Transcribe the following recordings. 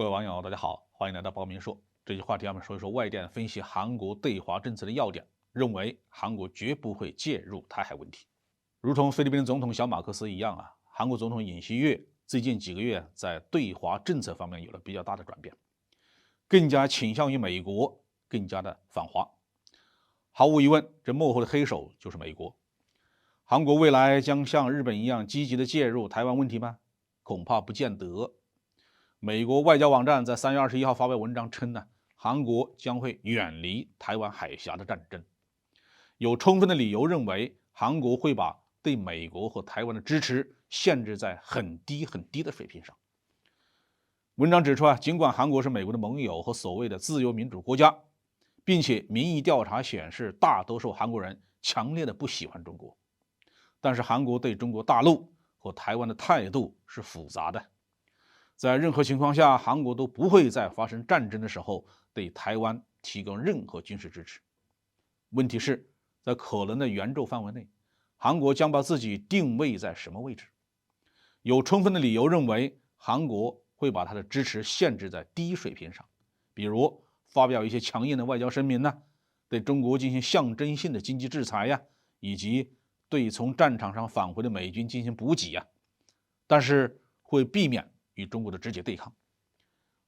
各位网友，大家好，欢迎来到报明说。这期话题我们说一说外电分析韩国对华政策的要点，认为韩国绝不会介入台海问题。如同菲律宾总统小马克思一样韩国总统尹锡悦最近几个月在对华政策方面有了比较大的转变，更加倾向于美国，更加的反华。毫无疑问，这幕后的黑手就是美国。韩国未来将像日本一样积极的介入台湾问题吗？恐怕不见得。美国外交网站在3月21号发表文章称韩国将会远离台湾海峡的战争，有充分的理由认为韩国会把对美国和台湾的支持限制在很低很低的水平上。文章指出尽管韩国是美国的盟友和所谓的自由民主国家，并且民意调查显示大多数韩国人强烈的不喜欢中国，但是韩国对中国大陆和台湾的态度是复杂的。在任何情况下，韩国都不会在发生战争的时候对台湾提供任何军事支持。问题是，在可能的援助范围内，韩国将把自己定位在什么位置？有充分的理由认为，韩国会把它的支持限制在低水平上，比如发表一些强硬的外交声明对中国进行象征性的经济制裁以及对从战场上返回的美军进行补给但是会避免与中国的直接对抗。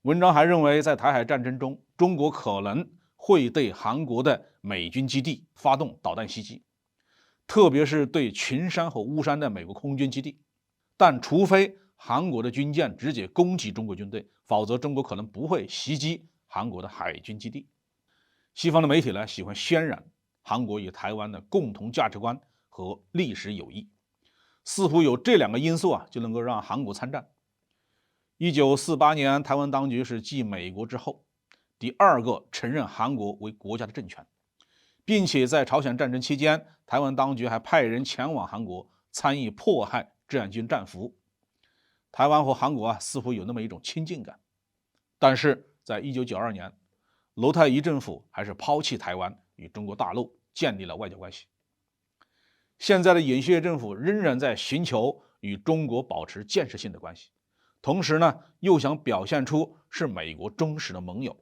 文章还认为，在台海战争中，中国可能会对韩国的美军基地发动导弹袭击，特别是对群山和巫山的美国空军基地。但除非韩国的军舰直接攻击中国军队，否则中国可能不会袭击韩国的海军基地。西方的媒体喜欢渲染韩国与台湾的共同价值观和历史友谊，似乎有这两个因素就能够让韩国参战。1948年，台湾当局是继美国之后第二个承认韩国为国家的政权，并且在朝鲜战争期间，台湾当局还派人前往韩国参与迫害志愿军战俘。台湾和韩国似乎有那么一种亲近感。但是在1992年，罗泰遗政府还是抛弃台湾，与中国大陆建立了外交关系。现在的尹锡悦政府仍然在寻求与中国保持建设性的关系，同时又想表现出是美国忠实的盟友。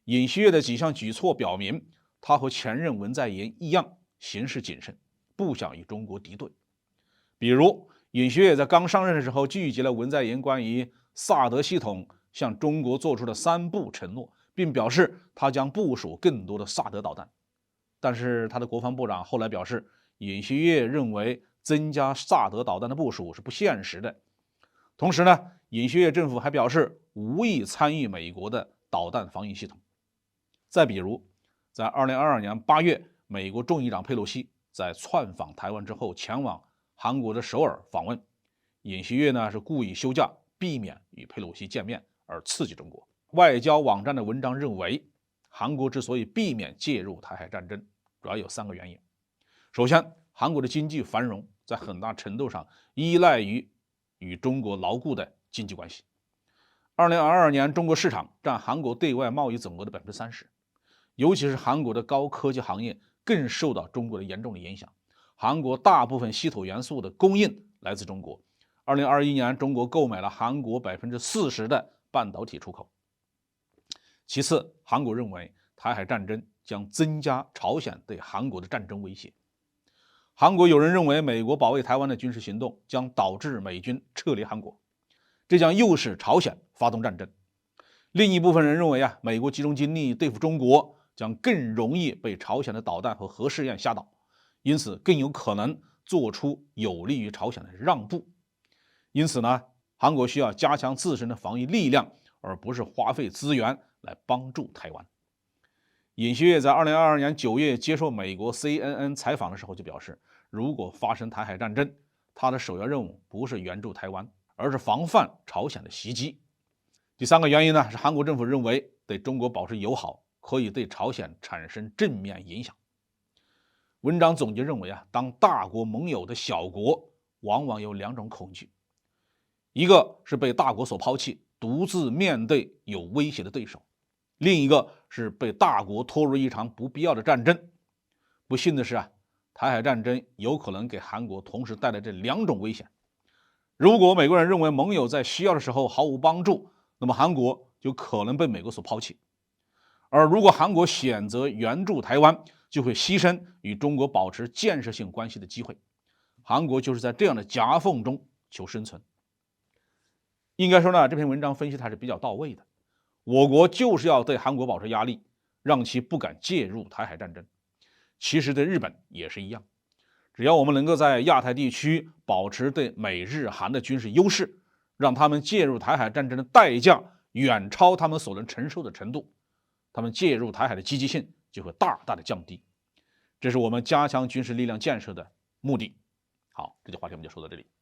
尹锡悦的几项举措表明，他和前任文在寅一样行事谨慎，不想与中国敌对。比如，尹锡悦在刚上任的时候聚集了文在寅关于萨德系统向中国做出的3不承诺，并表示他将部署更多的萨德导弹。但是他的国防部长后来表示，尹锡悦认为增加萨德导弹的部署是不现实的。同时尹锡悦政府还表示无意参与美国的导弹防御系统。再比如，在2022年8月，美国众议长佩洛西在窜访台湾之后，前往韩国的首尔访问。尹锡悦是故意休假，避免与佩洛西见面，而刺激中国。外交网站的文章认为，韩国之所以避免介入台海战争，主要有3个原因。首先，韩国的经济繁荣在很大程度上依赖于与中国牢固的经济关系。2022年，中国市场占韩国对外贸易总额的 30%， 尤其是韩国的高科技行业更受到中国的严重的影响。韩国大部分稀土元素的供应来自中国。2021年，中国购买了韩国 40% 的半导体出口。其次，韩国认为台海战争将增加朝鲜对韩国的战争威胁。韩国有人认为，美国保卫台湾的军事行动将导致美军撤离韩国，这将诱使朝鲜发动战争。另一部分人认为美国集中精力对付中国，将更容易被朝鲜的导弹和核试验吓倒，因此更有可能做出有利于朝鲜的让步。因此韩国需要加强自身的防御力量，而不是花费资源来帮助台湾。尹锡悦在2022年9月接受美国 CNN 采访的时候就表示，如果发生台海战争，他的首要任务不是援助台湾，而是防范朝鲜的袭击。第3个原因是韩国政府认为对中国保持友好可以对朝鲜产生正面影响。文章总结认为当大国盟友的小国往往有2种恐惧，一个是被大国所抛弃，独自面对有威胁的对手，另一个是被大国拖入一场不必要的战争。不幸的是台海战争有可能给韩国同时带来这2种危险。如果美国人认为盟友在需要的时候毫无帮助，那么韩国就可能被美国所抛弃。而如果韩国选择援助台湾，就会牺牲与中国保持建设性关系的机会。韩国就是在这样的夹缝中求生存。应该说呢，这篇文章分析的还是比较到位的。我国就是要对韩国保持压力，让其不敢介入台海战争。其实对日本也是一样，只要我们能够在亚太地区保持对美日韩的军事优势，让他们介入台海战争的代价远超他们所能承受的程度，他们介入台海的积极性就会大大的降低。这是我们加强军事力量建设的目的。好，这句话题我们就说到这里。